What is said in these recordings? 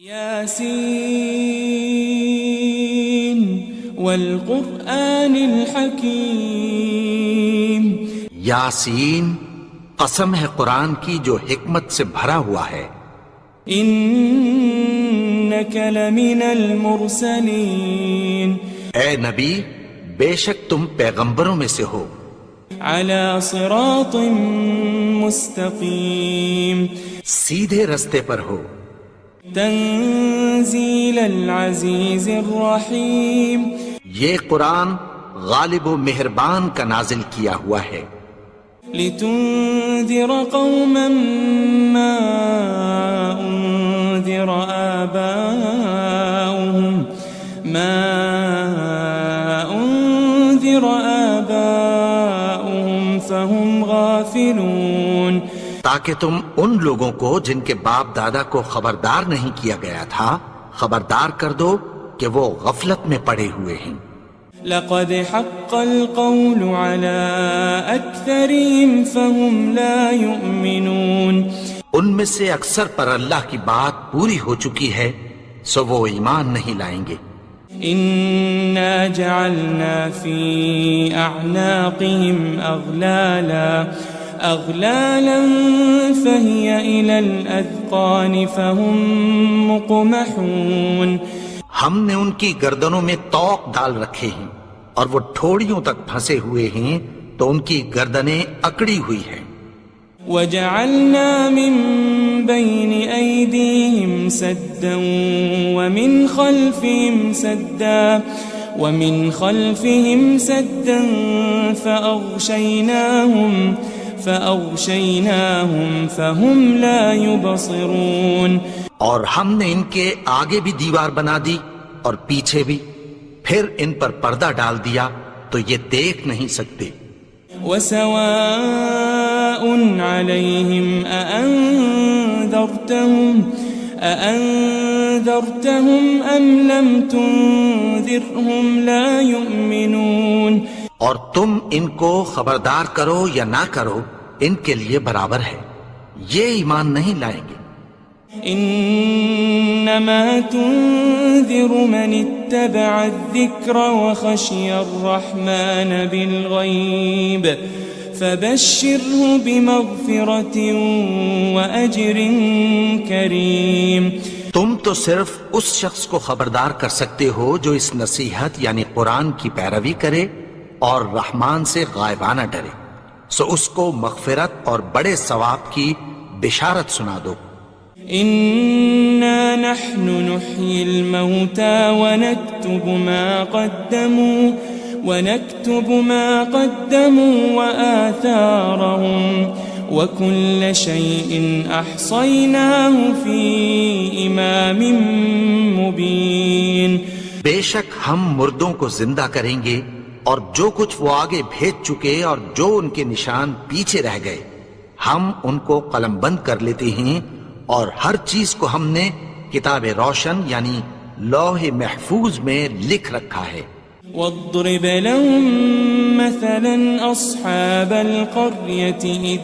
یاسین والقرآن الحکیم، یاسین قسم ہے قرآن کی جو حکمت سے بھرا ہوا ہے۔ انک لمن المرسلین، اے نبی بے شک تم پیغمبروں میں سے ہو، علی صراط مستقیم، سیدھے رستے پر ہو، تنزیل العزیز الرحیم، یہ قرآن غالب و مہربان کا نازل کیا ہوا ہے، لتنذر قوما ما انذر آباؤهم فهم غافلون، تاکہ تم ان لوگوں کو جن کے باپ دادا کو خبردار نہیں کیا گیا تھا خبردار کر دو کہ وہ غفلت میں پڑے ہوئے ہیں۔ لقد حق القول على اکثرهم فهم لا يؤمنون، ان میں سے اکثر پر اللہ کی بات پوری ہو چکی ہے سو وہ ایمان نہیں لائیں گے۔ انا جعلنا في اعناقهم اغلالا فهي الى الاذقان فهم مقمحون، ہم نے ان کی گردنوں میں طوق ڈال رکھے ہیں اور وہ ٹھوڑیوں تک پھنسے ہوئے ہیں تو ان کی گردنیں اکڑی ہوئی ہیں۔ وجعلنا من بين أيديهم سدا ومن خلفهم سدا فأغشيناهم فهم لا يبصرون، اور ہم نے ان کے آگے بھی دیوار بنا دی اور پیچھے بھی، پھر ان پر پردہ ڈال دیا تو یہ دیکھ نہیں سکتے۔ وسواء عليهم أأنذرتهم أم لم تنذرهم لا يؤمنون، اور تم ان کو خبردار کرو یا نہ کرو ان کے لیے برابر ہے، یہ ایمان نہیں لائیں گے۔ انما تنذر من اتبع الذکر وخشی الرحمن بالغیب فبشره بمغفرة وأجر کریم، تم تو صرف اس شخص کو خبردار کر سکتے ہو جو اس نصیحت یعنی قرآن کی پیروی کرے اور رحمان سے غائبانہ ڈرے، سو اس کو مغفرت اور بڑے ثواب کی بشارت سنا دو۔ إنا نحن نحيي الموتى ونكتب ما قدموا وآثارهم وكل شيء أحصيناه في إمام مبين، بے شک ہم مردوں کو زندہ کریں گے اور جو کچھ وہ آگے بھیج چکے اور جو ان کے نشان پیچھے رہ گئے ہم ان کو قلم بند کر لیتے ہیں، اور ہر چیز کو ہم نے کتاب روشن یعنی لوح محفوظ میں لکھ رکھا ہے۔ واضرب لهم مثلا أصحاب القرية إذ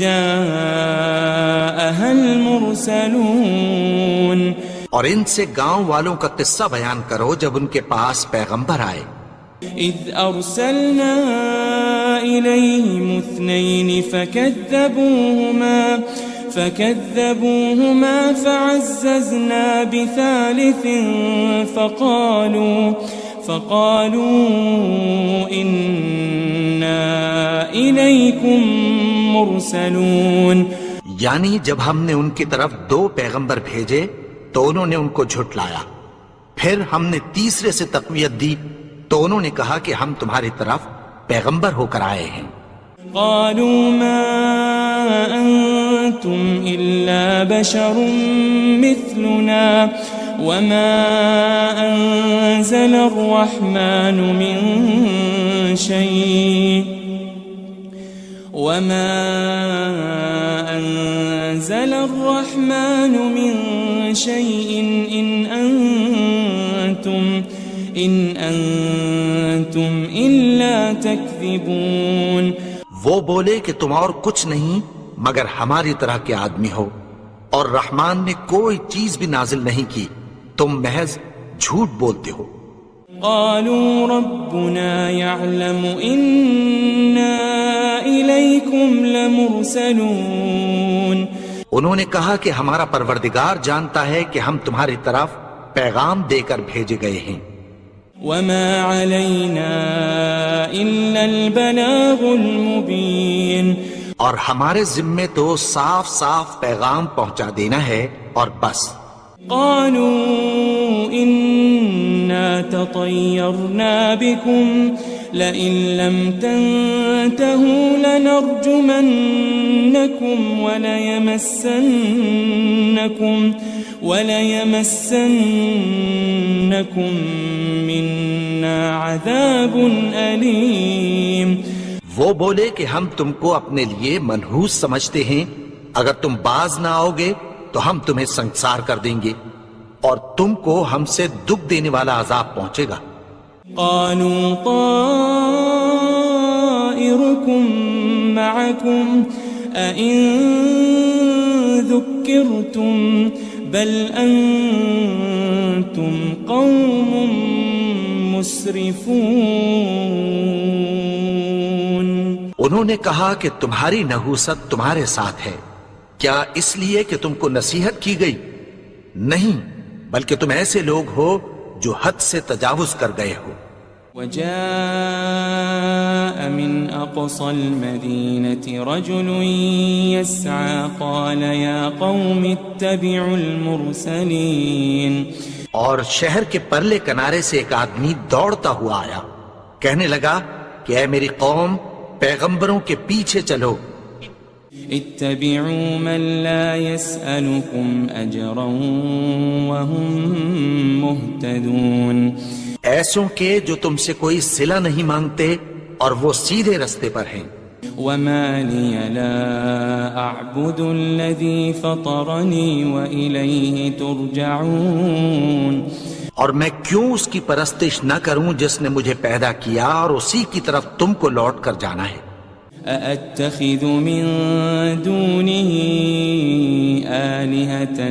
جاءها المرسلون، اور ان سے گاؤں والوں کا قصہ بیان کرو جب ان کے پاس پیغمبر آئے۔ إذ أرسلنا إليهم 2 فكذبوهما فعززنا بثالث فقالوا إنا إليكم مرسلون، یعنی جب ہم نے ان کی طرف 2 پیغمبر بھیجے تو انہوں نے ان کو جھٹلایا، پھر ہم نے تیسرے سے تقویت دی تو انہوں نے کہا کہ ہم تمہاری طرف پیغمبر ہو کر آئے ہیں۔ قالوا ما أنتم إلا بشر مثلنا وما أنزل الرحمن من شيء إن أنتم إلا تكذبون، وہ بولے کہ تم اور کچھ نہیں مگر ہماری طرح کے آدمی ہو، اور رحمان نے کوئی چیز بھی نازل نہیں کی، تم محض جھوٹ بولتے ہو۔ قالوا ربنا يعلم إنا إليكم لمرسلون، انہوں نے کہا کہ ہمارا پروردگار جانتا ہے کہ ہم تمہاری طرف پیغام دے کر بھیجے گئے ہیں۔ وما علينا إلا البلاغ المبين، اور ہمارے ذمے تو صاف صاف پیغام پہنچا دینا ہے اور بس۔ قالوا إنا تطيرنا بكم لئن لم تنتهوا لنرجمنكم وليمسنكم منا عذاب أليم۔ وہ بولے کہ ہم تم کو اپنے لیے منحوس سمجھتے ہیں، اگر تم باز نہ آؤ گے تو ہم تمہیں سنسار کر دیں گے اور تم کو ہم سے دکھ دینے والا عذاب پہنچے گا۔ قالوا طائركم معكم أئن ذكرتم بل أنتم قوم مسرفون۔ انہوں نے کہا کہ تمہاری نحوست تمہارے ساتھ ہے، کیا اس لیے کہ تم کو نصیحت کی گئی؟ نہیں، بلکہ تم ایسے لوگ ہو جو حد سے تجاوز کر گئے ہو۔ وجاء من أقصى المدينة رجل يسعى قال يا قوم اتبعوا المرسلين۔ اور شہر کے پرلے کنارے سے ایک آدمی دوڑتا ہوا آیا، کہنے لگا کہ اے میری قوم، پیغمبروں کے پیچھے چلو۔ اتبعوا من لا يسألكم أجرا وهم مهتدون، ایسوں کے جو تم سے کوئی صلہ نہیں مانگتے اور وہ سیدھے رستے پر ہیں۔ وما لي لا أعبد الذي فطرني وإليه ترجعون، اور میں کیوں اس کی پرستش نہ کروں جس نے مجھے پیدا کیا اور اسی کی طرف تم کو لوٹ کر جانا ہے۔ أأتخذ من دونه آلهة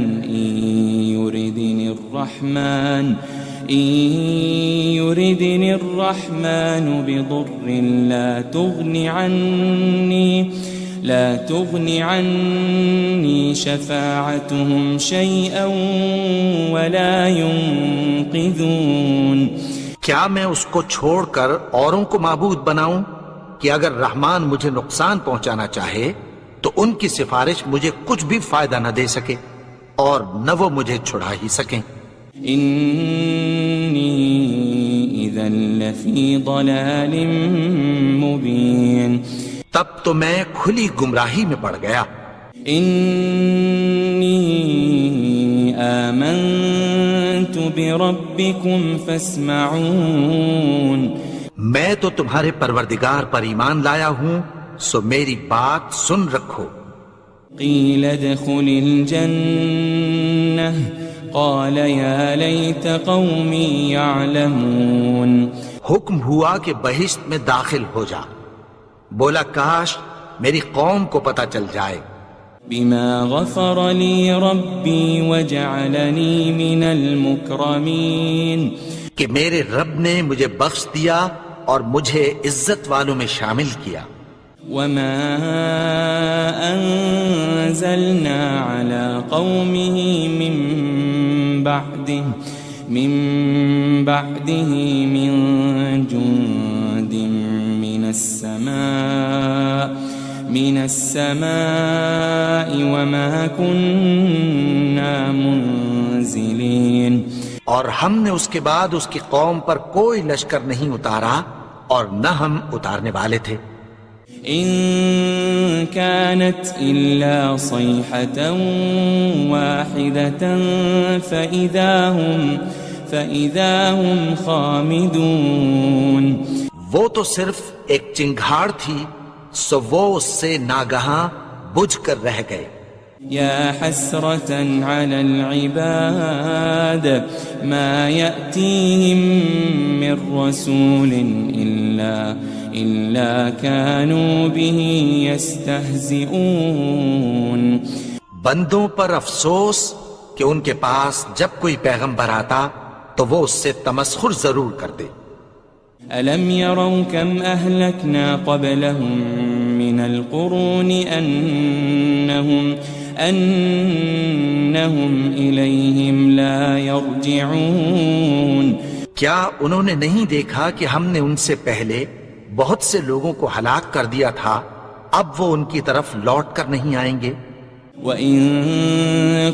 إن يردني الرحمن بضر لا تغن عني شفاعتهم شيئا ولا ينقذون۔ کیا میں اس کو چھوڑ کر اوروں کو معبود بناؤں کہ اگر رحمان مجھے نقصان پہنچانا چاہے تو ان کی سفارش مجھے کچھ بھی فائدہ نہ دے سکے اور نہ وہ مجھے چھڑا ہی سکیں۔ إني إذا لفي ضلال مبين، تب تو میں کھلی گمراہی میں پڑ گیا۔ إني آمنت بربكم فاسمعون، میں تو تمہارے پروردگار پر ایمان لایا ہوں، سو میری بات سن رکھو۔ قيل ادخل الجنة قال يا ليت قومي يعلمون، حکم ہوا کہ بہشت میں داخل ہو جا، بولا کاش میری قوم کو پتہ چل جائے۔ بما غفر لي ربي وجعلني من المكرمين، کہ میرے رب نے مجھے بخش دیا اور مجھے عزت والوں میں شامل کیا۔ وما أنزلنا على قومه من بعده من جند من السماء وما كنا منزلين، اور ہم نے اس کے بعد اس کی قوم پر کوئی لشکر نہیں اتارا اور نہ ہم اتارنے والے تھے۔ إن كانت إلا صيحة واحدة فإذا هم خامدون، وہ تو صرف ایک چنگھاڑ تھی، سو وہ اس سے ناگہاں بجھ کر رہ گئے۔ يا حسرة على العباد ما يأتيهم من رسول إلا كانوا به يستهزئون بندوں پر افسوس کہ ان کے پاس جب کوئی پیغمبر آتا تو وہ اس سے تمسخر ضرور کرتے۔ ألم يروا كم أهلكنا قبلهم من القرون أنهم إليهم لا يرجعون کیا انہوں نے نہیں دیکھا کہ ہم نے ان سے پہلے بہت سے لوگوں کو ہلاک کر دیا تھا، اب وہ ان کی طرف لوٹ کر نہیں آئیں گے؟ وَإِن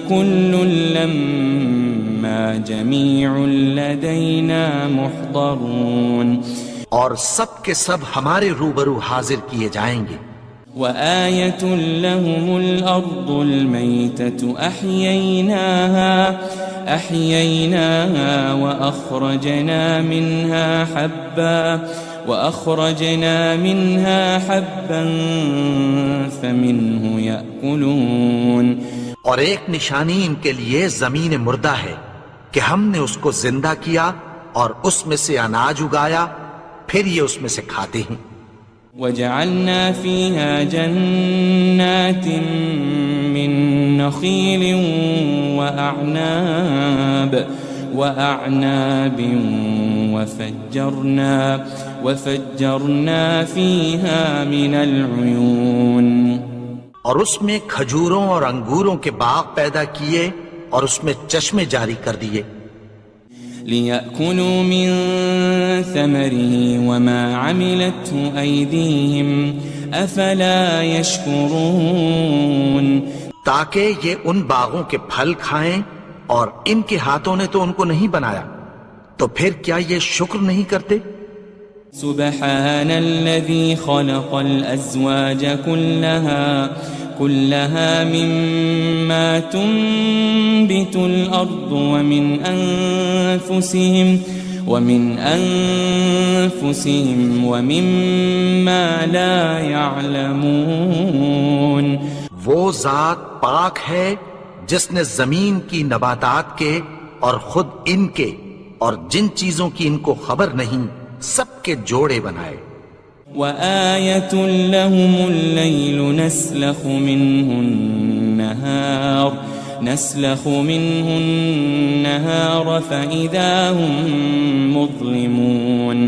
كُلٌّ لَمَّا جَمِيعٌ لَدَيْنَا مُحْضَرُونَ اور سب کے سب ہمارے روبرو حاضر کیے جائیں گے۔ وَآيَةٌ لَهُمُ الْأَرْضُ الْمَيْتَةُ أَحْيَيْنَاهَا وَأَخْرَجْنَا مِنْهَا حَبًّا فَمِنْهُ يَأْكُلُونَ اور ایک نشانی ان کے لیے زمین مردہ ہے کہ ہم نے اس کو زندہ کیا اور اس میں سے اناج اگایا، پھر یہ اس میں سے کھاتے ہیں۔ وَجَعَلْنَا فِيهَا جَنَّاتٍ مِّن نَخِيلٍ وَأَعْنَابٍ وَفَجَّرْنَا فِيهَا مِنَ الْعُيُونِ اور اس میں کھجوروں اور انگوروں کے باغ پیدا کیے اور اس میں چشمے جاری کر دیے۔ لِيَأْكُلُوا مِن ثَمَرِهِ وَمَا عَمِلَتْهُ أَيْدِيهِمْ أَفَلَا يَشْكُرُونَ تاکہ یہ ان باغوں کے پھل کھائیں، اور ان کے ہاتھوں نے تو ان کو نہیں بنایا، تو پھر کیا یہ شکر نہیں کرتے؟ سبحان الذي خلق الأزواج كلها مما تنبت الأرض ومن أنفسهم ومما لا يعلمون وہ ذات پاک ہے جس نے زمین کی نباتات کے اور خود ان کے اور جن چیزوں کی ان کو خبر نہیں سب کے جوڑے بنائے۔ وَآيَةٌ لَهُمُ اللَّيْلُ نَسْلَخُ مِنْهُ النَّهَارَ فَإِذَا هُمْ مُظْلِمُونَ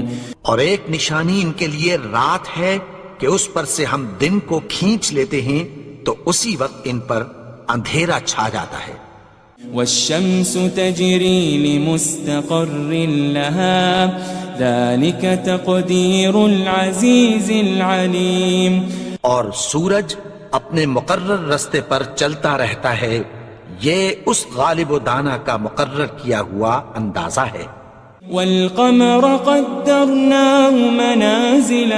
اور ایک نشانی ان کے لیے رات ہے کہ اس پر سے ہم دن کو کھینچ لیتے ہیں تو اسی وقت ان پر اندھیرا چھا جاتا ہے۔ وَالشَّمْسُ تَجْرِي لِمُسْتَقَرٍّ لَهَا ذَلِكَ تَقْدِيرُ الْعَزِيزِ الْعَلِيمِ اور سورج اپنے مقرر رستے پر چلتا رہتا ہے، یہ اس غالب و دانا کا مقرر کیا ہوا اندازہ ہے۔ وَالْقَمَرَ قَدَّرْنَاهُ مَنَازِلَ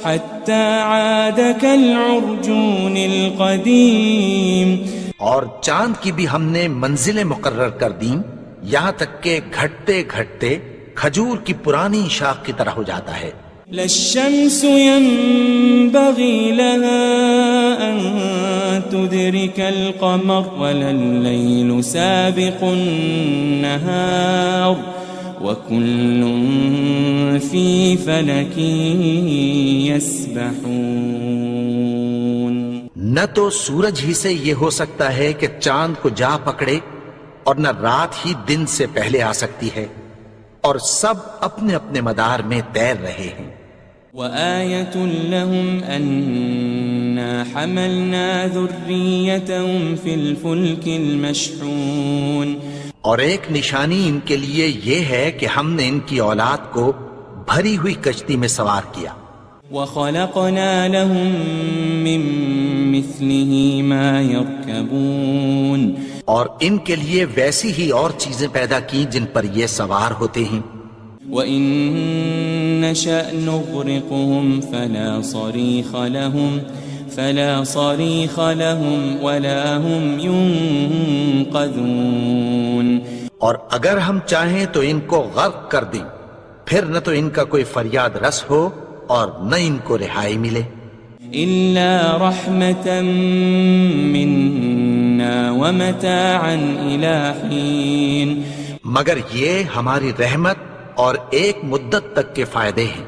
حَتَّى عَادَ كَالْعُرْجُونِ الْقَدِيمِ اور چاند کی بھی ہم نے منزلیں مقرر کر دیں، یہاں تک کہ گھٹتے گھٹتے کھجور کی پرانی شاخ کی طرح ہو جاتا ہے۔ لَلشَّمْسُ يَنبَغِي لَهَا أَن تُدْرِكَ الْقَمَرَ وَلَلَّيْلُ سَابِقُ النَّهَارِ وَكُلٌّ فِي فَلَكٍ يَسْبَحُونَ نہ تو سورج ہی سے یہ ہو سکتا ہے کہ چاند کو جا پکڑے، اور نہ رات ہی دن سے پہلے آ سکتی ہے، اور سب اپنے اپنے مدار میں تیر رہے ہیں۔ وَآيَةٌ لَهُمْ أَنَّا حَمَلْنَا ذُرِّيَّتَهُمْ فِي الْفُلْكِ الْمَشْحُونِ اور ایک نشانی ان کے لیے یہ ہے کہ ہم نے ان کی اولاد کو بھری ہوئی کشتی میں سوار کیا۔ وَخَلَقْنَا لَهُم مِّن مِّثْلِهِ مَا يَرْكَبُونَ اور ان کے لیے ویسی ہی اور چیزیں پیدا کی جن پر یہ سوار ہوتے ہیں۔ وَإِن نَّشَأْ نُغْرِقْهُمْ فَلَا صَرِيخَ لَهُمْ وَلَا هُمْ يُنقَذُونَ اور اگر ہم چاہیں تو ان کو غرق کر دیں، پھر نہ تو ان کا کوئی فریاد رس ہو اور نہ ان کو رہائی ملے۔ إِلَّا رَحْمَةً مِّنَّا وَمَتَاعًا إِلَىٰ حِينٍ مگر یہ ہماری رحمت اور ایک مدت تک کے فائدے ہیں۔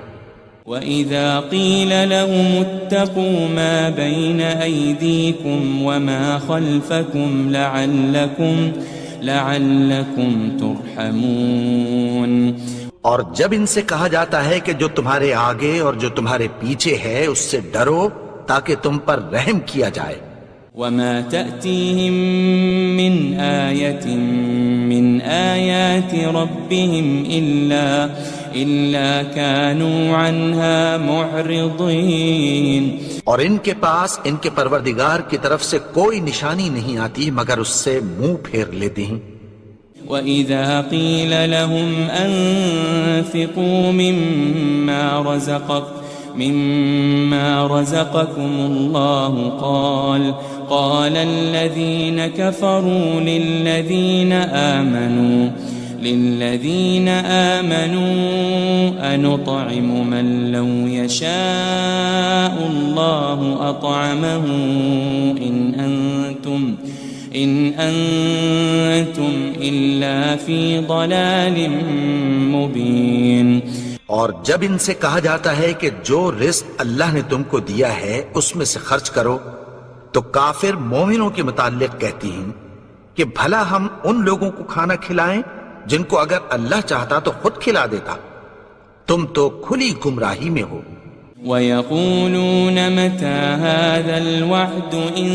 وَإِذَا قِيلَ لَهُمُ اتَّقُوا مَا بَيْنَ أَيْدِيكُمْ وَمَا خَلْفَكُمْ لَعَلَّكُمْ تُرْحَمُونَ اور جب ان سے کہا جاتا ہے کہ جو تمہارے آگے اور جو تمہارے پیچھے ہے اس سے ڈرو تاکہ تم پر رحم کیا جائے. وَمَا تَأْتِيهِم مِّنْ آيَةٍ مِّنْ آيَاتِ رَبِّهِمْ إِلَّا كَانُوا عَنْهَا مُعْرِضِينَ. اور ان کے پاس ان کے پروردگار کی طرف سے کوئی نشانی نہیں آتی مگر اس سے منہ پھیر لیتے ہیں. وَإِذَا قِيلَ لَهُمْ أَنفِقُوا مِمَّا رَزَقَكُمُ اللَّهُ قَالَ الَّذِينَ كَفَرُوا لِلَّذِينَ آمَنُوا أَنُطْعِمُ مَن لَّوْ يَشَاءُ اللَّهُ أَطْعَمَهُ إِنْ أَنْتُمْ إِلَّا فِي ضَلَالٍ مُبِينٍ. اور جب ان سے کہا جاتا ہے کہ جو رزق اللہ نے تم کو دیا ہے اس میں سے خرچ کرو تو کافر مومنوں کے متعلق کہتی ہیں کہ بھلا ہم ان لوگوں کو کھانا کھلائیں جن کو اگر اللہ چاہتا تو خود کھلا دیتا. تم تو کھلی گمراہی میں ہو. وَيَقُولُونَ مَتَى هَذَا الْوَعْدُ إِن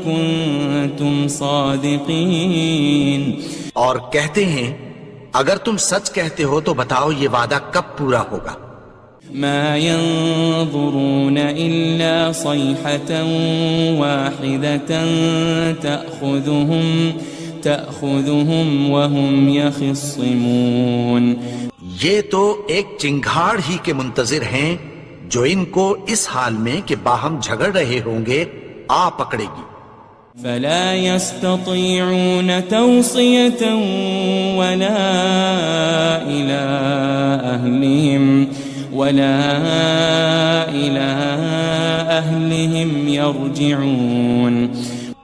كُنتُمْ صَادِقِينَ. اور کہتے ہیں اگر تم سچ کہتے ہو تو بتاؤ یہ وعدہ کب پورا ہوگا. مَا يَنظُرُونَ إِلَّا صَيْحَةً وَاحِدَةً تَأْخُذُهُمْ وَهُمْ يَخِصِّمُونَ. یہ تو ایک چنگھاڑ ہی کے منتظر ہیں جو ان کو اس حال میں کہ باہم جھگڑ رہے ہوں گے آ پکڑے گی. فَلَا يَسْتَطِيعُونَ تَوْصِيَةً وَلَا إِلَىٰ أَهْلِهِمْ يَرْجِعُونَ.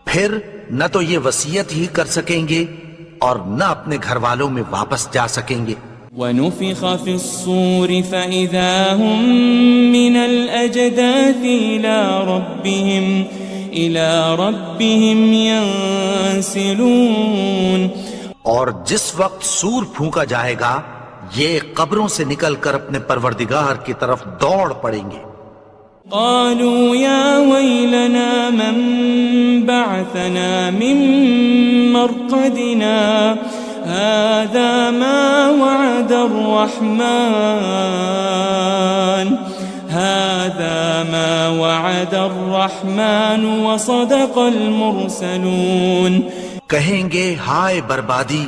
پھر نہ تو یہ وصیت ہی کر سکیں گے اور نہ اپنے گھر والوں میں واپس جا سکیں گے. وَنُفِخَ فِي الصُّورِ فَإِذَا هُم مِّنَ الْأَجْدَاثِ إِلَىٰ رَبِّهِمْ يَنسِلُونَ. اور جس وقت سور پھونکا جائے گا یہ قبروں سے نکل کر اپنے پروردگار کی طرف دوڑ پڑیں گے. قالوا يا ويلنا من بعثنا من مرقدنا هذا ما وعد الرحمن وصدق المرسلون. کہیں گے ہائے بربادی،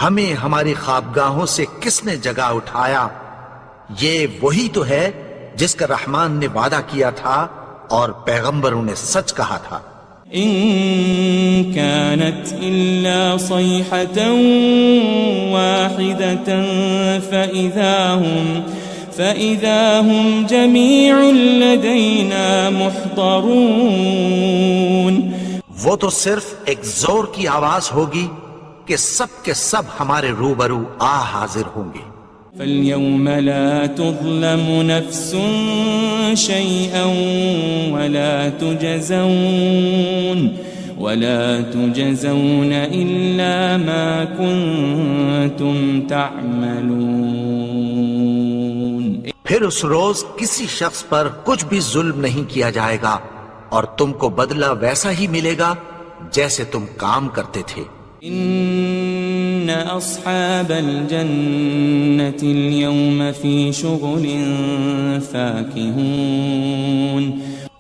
ہمیں ہماری خوابگاہوں سے کس نے جگا اٹھایا؟ یہ وہی تو ہے جس کا رحمان نے وعدہ کیا تھا اور پیغمبروں نے سچ کہا تھا. ان كانت الا صيحة واحدة فإذا هم جميع لدينا محضرون. وہ تو صرف ایک زور کی آواز ہوگی کہ سب کے سب ہمارے روبرو حاضر ہوں گے. فَالْيَوْمَ لَا تُظْلَمُ نَفْسٌ شَيْئًا وَلَا تُجَزَوْنَ إِلَّا مَا كُنتُمْ تَعْمَلُونَ. پھر اس روز کسی شخص پر کچھ بھی ظلم نہیں کیا جائے گا اور تم کو بدلہ ویسا ہی ملے گا جیسے تم کام کرتے تھے. ان اصحاب الجنة اليوم في شغل فاكهون.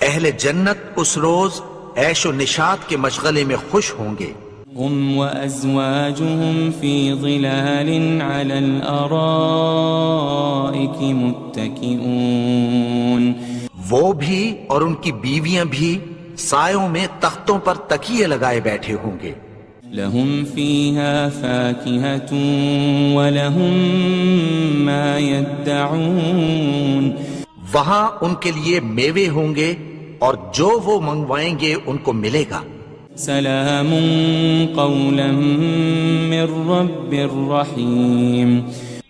اہل جنت اس روز عیش و نشاط کے مشغلے میں خوش ہوں گے. هم وازواجهم في ظلال على الارائك متكئون. وہ بھی اور ان کی بیویاں بھی سایوں میں تختوں پر تکیے لگائے بیٹھے ہوں گے. لهم فيها فاكهة ولهم ما يدعون. وہاں ان کے لیے میوے ہوں گے اور جو وہ منگوائیں گے ان کو ملے گا. سلام قولا من رب الرحیم.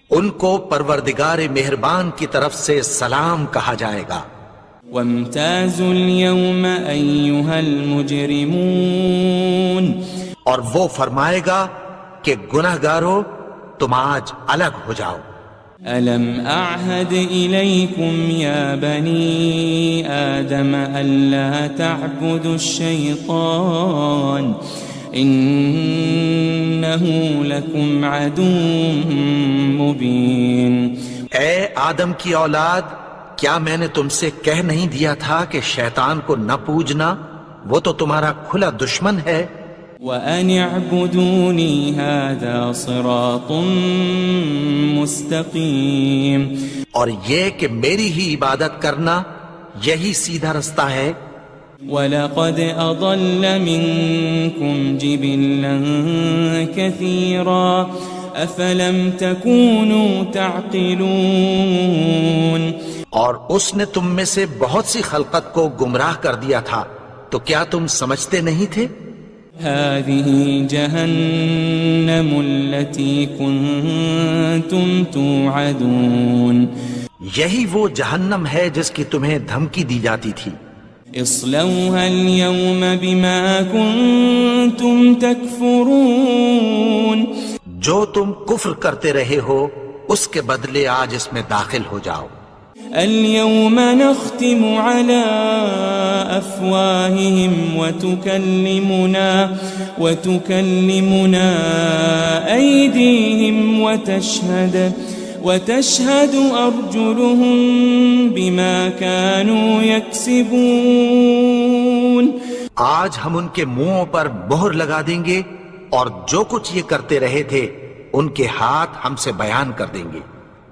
ان کو پروردگار مہربان کی طرف سے سلام کہا جائے گا. وامتازوا اليوم أيها المجرمون اور وہ فرمائے گا کہ گنہگارو تم آج الگ ہو جاؤ. ألم أعهد إليكم يا بني آدم ألا تعبدوا الشيطان إنه لكم عدو مبين. اے آدم کی اولاد، کیا میں نے تم سے کہہ نہیں دیا تھا کہ شیطان کو نہ پوجنا، وہ تو تمہارا کھلا دشمن ہے. وَأَنِ اعْبُدُونِي هَذَا صِرَاطٌ مُسْتَقِيمٌ. اور یہ کہ میری ہی عبادت کرنا یہی سیدھا رستہ ہے. وَلَقَدْ أَضَلَّ مِنْكُمْ جِبِلًّا كَثِيرًا أَفَلَمْ تَكُونُوا تَعْقِلُونَ. اور اس نے تم میں سے بہت سی خلقت کو گمراہ کر دیا تھا، تو کیا تم سمجھتے نہیں تھے؟ هذه جهنم التي كنتم توعدون. یہی وہ جہنم ہے جس کی تمہیں دھمکی دی جاتی تھی. اصلوها اليوم بما كنتم تكفرون. جو تم کفر کرتے رہے ہو اس کے بدلے آج اس میں داخل ہو جاؤ. اليوم نختم على أفواههم وتكلمنا أيديهم وتشهد أرجلهم بما كانوا يكسبون. آج ہم ان کے منہوں پر مہر لگا دیں گے اور جو کچھ یہ کرتے رہے تھے ان کے ہاتھ ہم سے بیان کر دیں گے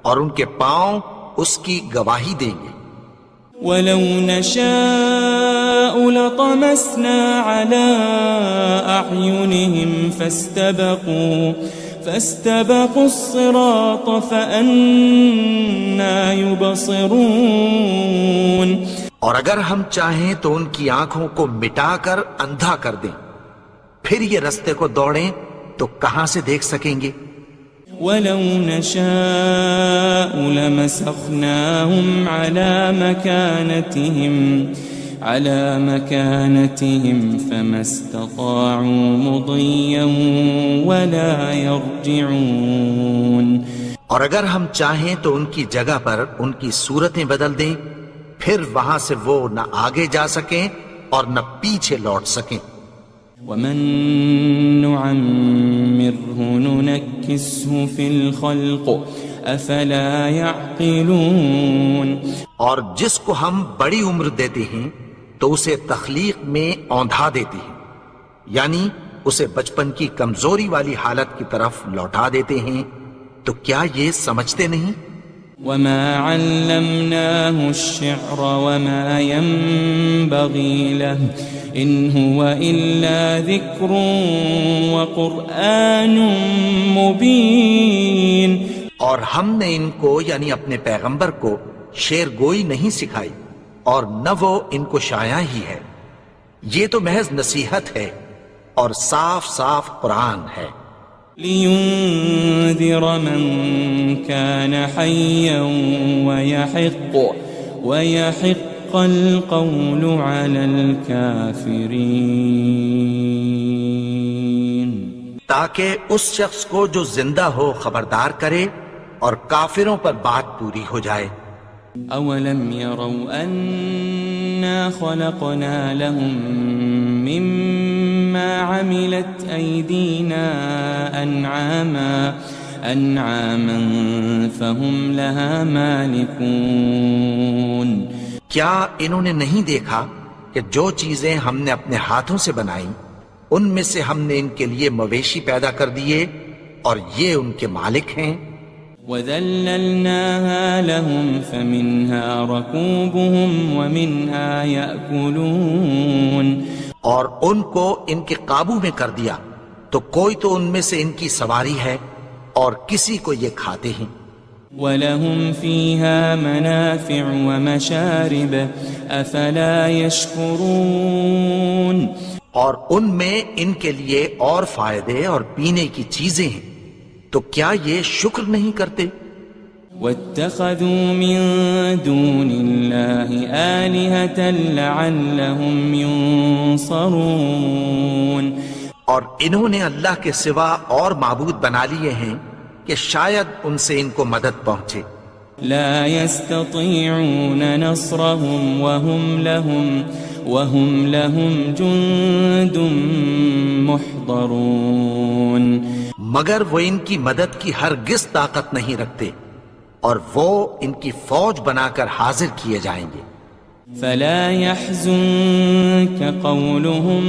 اور ان کے پاؤں اس کی گواہی دیں گے. وَلَوْ نَشَاءُ لَطَمَسْنَا عَلَىٰ أَعْيُنِهِمْ فَاسْتَبَقُوا الصِّرَاطَ فَأَنَّىٰ يُبْصِرُونَ. اور اگر ہم چاہیں تو ان کی آنکھوں کو مٹا کر اندھا کر دیں، پھر یہ رستے کو دوڑیں تو کہاں سے دیکھ سکیں گے. وَلَوْ نَشَاءُ لَمَسَخْنَاهُمْ عَلَى مَكَانَتِهِمْ فَمَا اسْتَطَاعُوا مُضِيًّا وَلَا يَرْجِعُونَ. اور اگر ہم چاہیں تو ان کی جگہ پر ان کی صورتیں بدل دیں، پھر وہاں سے وہ نہ آگے جا سکیں اور نہ پیچھے لوٹ سکیں. وَمَن نُعَمِّرْهُ نُنَكِّسْهُ فِي الْخَلْقِ أَفَلَا يَعْقِلُونَ. اور جس کو ہم بڑی عمر دیتے ہیں تو اسے تخلیق میں اوندھا دیتے ہیں، یعنی اسے بچپن کی کمزوری والی حالت کی طرف لوٹا دیتے ہیں. تو کیا یہ سمجھتے نہیں؟ وَمَا عَلَّمْنَاهُ الشِّعْرَ وَمَا يَنبَغِي لَهُ إِنْ هُوَ إِلَّا ذِكْرٌ وَقُرْآنٌ مُبِينٌ. اور ہم نے ان کو یعنی اپنے پیغمبر کو شعر گوئی نہیں سکھائی اور نہ وہ ان کو شایع ہی ہے، یہ تو محض نصیحت ہے اور صاف صاف قرآن ہے. لِيُنذِرَ مَن كَانَ حَيًّا وَيَحِقَّ الْقَوْلُ عَلَى الْكَافِرِينَ. تاکہ اس شخص کو جو زندہ ہو خبردار کرے اور کافروں پر بات پوری ہو جائے. أَوَلَمْ يَرَوْا أَنَّا خَلَقْنَا لَهُم مِّمَّا عَمِلَتْ أَيْدِينَا أَنْعَامًا فَهُمْ لَهَا مَالِكُونَ. کیا انہوں نے نہیں دیکھا کہ جو چیزیں ہم نے اپنے ہاتھوں سے بنائیں ان میں سے ہم نے ان کے لیے مویشی پیدا کر دیے اور یہ ان کے مالک ہیں. وَذَلَّلْنَاهَا لَهُمْ فَمِنْهَا رَكُوبُهُمْ وَمِنْهَا يَأْكُلُونَ. اور ان کو ان کے قابو میں کر دیا تو کوئی تو ان میں سے ان کی سواری ہے اور کسی کو یہ کھاتے ہیں. وَلَهُمْ فِيهَا مَنَافِعُ وَمَشَارِبُ أَفَلَا يَشْكُرُونَ. اور ان میں ان کے لیے اور فائدے اور پینے کی چیزیں ہیں، تو کیا یہ شکر نہیں کرتے؟ واتخذوا من دون الله آلهة لعلهم ينصرون اور انہوں نے اللہ کے سوا اور معبود بنا لیے ہیں کہ شاید ان سے ان کو مدد پہنچے. لا يستطيعون نصرهم وهم لهم جند محضرون مگر وہ ان کی مدد کی ہرگز طاقت نہیں رکھتے اور وہ ان کی فوج بنا کر حاضر کیے جائیں گے. فلا يحزنك قولهم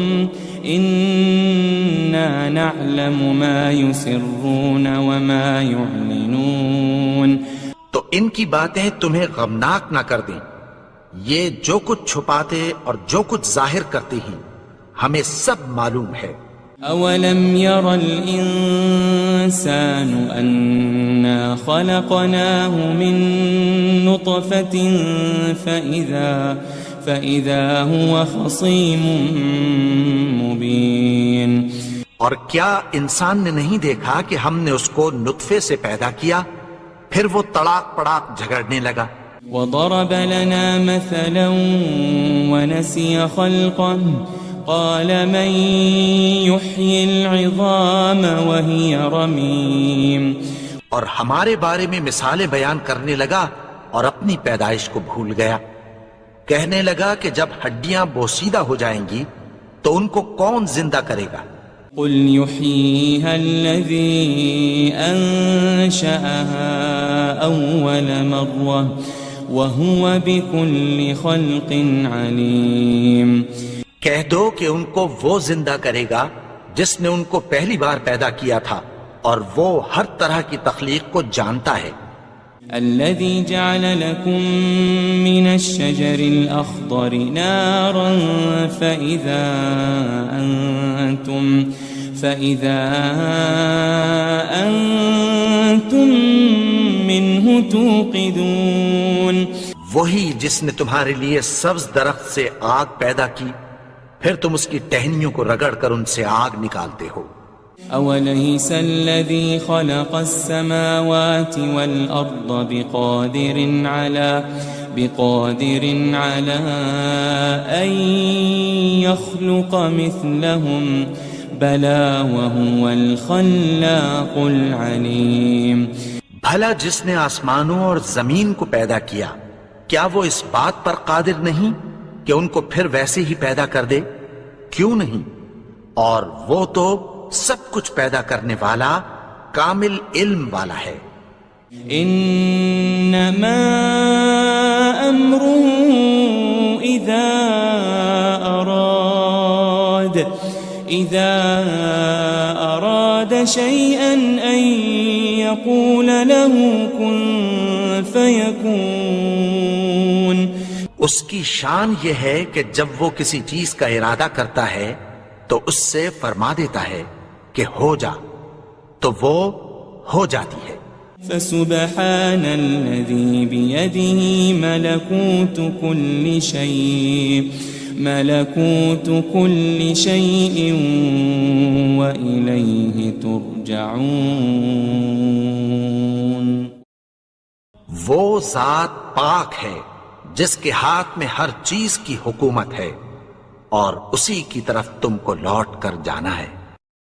إنا نعلم ما يسرون وما يعلنون تو ان کی باتیں تمہیں غمناک نہ کر دیں. یہ جو کچھ چھپاتے اور جو کچھ ظاہر کرتے ہیں ہمیں سب معلوم ہے. أولم ير الإنسان أنا خلقناه من نطفة فإذا هو خصيم مبين اور کیا انسان نے نہیں دیکھا کہ ہم نے اس کو نطفے سے پیدا کیا پھر وہ تڑاک پڑاک جھگڑنے لگا. وضرب لنا مثلا ونسي خلقه قال من يحيي العظام وهي رميم اور ہمارے بارے میں مثالیں بیان کرنے لگا اور اپنی پیدائش کو بھول گیا. کہنے لگا کہ جب ہڈیاں بوسیدہ ہو جائیں گی تو ان کو کون زندہ کرے گا. قل يحييها الذي أنشأها أول مرة وهو بكل خلق عليم کہہ دو کہ ان کو وہ زندہ کرے گا جس نے ان کو پہلی بار پیدا کیا تھا اور وہ ہر طرح کی تخلیق کو جانتا ہے. الذي جعل لكم من الشجر الأخضر نارا فإذا أنتم منه توقدون وہی جس نے تمہارے لیے سبز درخت سے آگ پیدا کی پھر تم اس کی ٹہنیوں کو رگڑ کر ان سے آگ نکالتے ہو. أوليس الذي خلق السماوات والأرض بقادر على أن يخلق مثلهم بلى وهو الخلاق العليم بھلا جس نے آسمانوں اور زمین کو پیدا کیا کیا وہ اس بات پر قادر نہیں کہ ان کو پھر ویسے ہی پیدا کر دے؟ کیوں نہیں؟ اور وہ تو سب کچھ پیدا کرنے والا کامل علم والا ہے. انما امره اذا اراد شيئا ان يقول له كن فيكون اس کی شان یہ ہے کہ جب وہ کسی چیز کا ارادہ کرتا ہے تو اس سے فرما دیتا ہے کہ ہو جا تو وہ ہو جاتی ہے. فسبحان الذي بيده ملكوت كل شيء وإليه ترجعون وہ ذات پاک ہے جس کے ہاتھ میں ہر چیز کی حکومت ہے اور اسی کی طرف تم کو لوٹ کر جانا ہے.